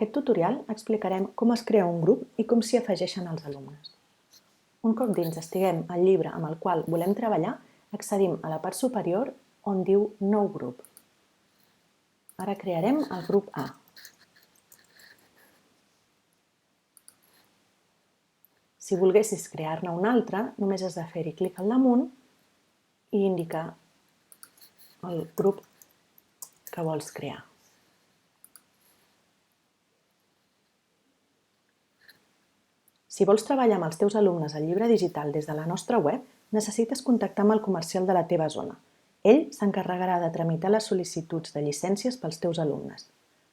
aquest tutorial explicarem com es crea un grup i com s'hi afegeixen els alumnes. Un cop dins estiguem al llibre amb el qual volem treballar, accedim a la part superior on diu Nou grup. Ara crearem el grup A. Si volguessis crear-ne un altre, només has de fer-hi clic al damunt i indicar el grup que vols crear. Si vols treballar amb els teus alumnes al llibre digital des de la nostra web, necessites contactar amb el comercial de la teva zona. Ell s'encarregarà de tramitar les sol·licituds de llicències pels teus alumnes.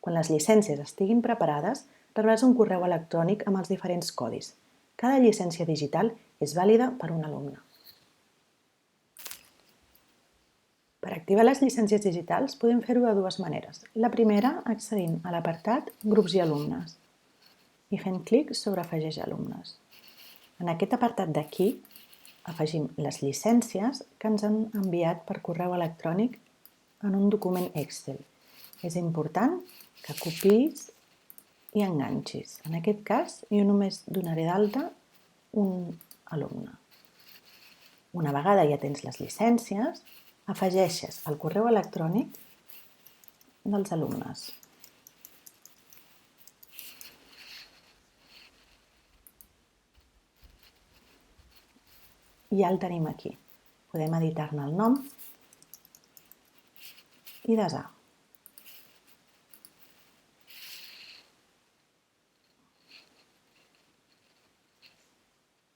Quan les llicències estiguin preparades, rebràs un correu electrònic amb els diferents codis. Cada llicència digital és vàlida per un alumne. Per activar les llicències digitals podem fer-ho de dues maneres. La primera, accedint a l'apartat Grups i alumnes i fent clic sobre Afegeix alumnes. En aquest apartat d'aquí afegim les llicències que ens han enviat per correu electrònic en un document Excel. És important que copiïs i enganxis. En aquest cas, jo només donaré d'alta un alumne. Una vegada ja tens les llicències, afegeixes el correu electrònic dels alumnes. I ja el tenim aquí. Podem editar-ne el nom i desar.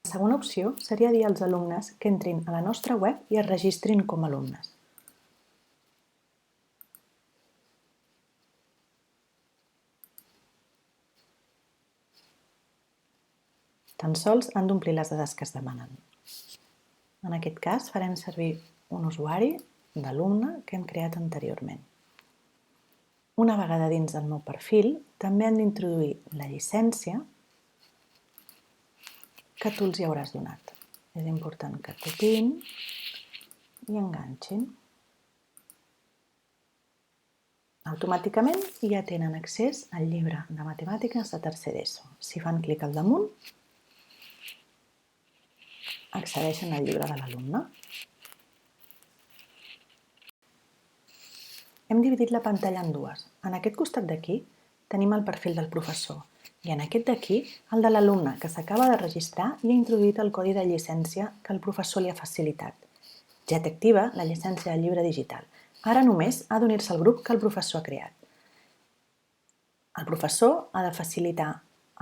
La segona opció seria dir als alumnes que entrin a la nostra web i es registrin com a alumnes. Tan sols han d'omplir les dades que es demanen. En aquest cas farem servir un usuari d'alumne que hem creat anteriorment. Una vegada dins del meu perfil, també han d'introduir la llicència que tu els hi hauràs donat. És important que copiïn i enganxin. Automàticament ja tenen accés al llibre de matemàtiques de tercer d'ESO. Si fan clic al damunt, accedeixen al llibre de l'alumne. Hem dividit la pantalla en dues. En aquest costat d'aquí tenim el perfil del professor i en aquest d'aquí el de l'alumne que s'acaba de registrar i ha introduït el codi de llicència que el professor li ha facilitat. Ja té activa la llicència del llibre digital. Ara només ha d'unir-se al grup que el professor ha creat. El professor ha de facilitar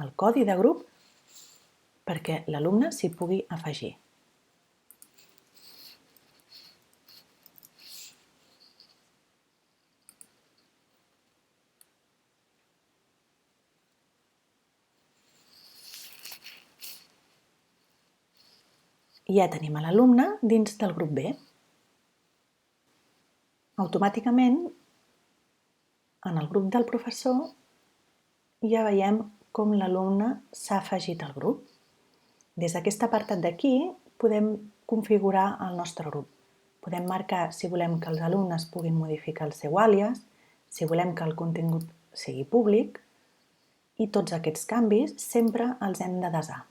el codi de grup perquè l'alumne s'hi pugui afegir. I ja tenim a l'alumne dins del grup B. Automàticament, en el grup del professor, ja veiem com l'alumne s'ha afegit al grup. Des d'aquest apartat d'aquí podem configurar el nostre grup. Podem marcar si volem que els alumnes puguin modificar el seu àlies, si volem que el contingut sigui públic, i tots aquests canvis sempre els hem de desar.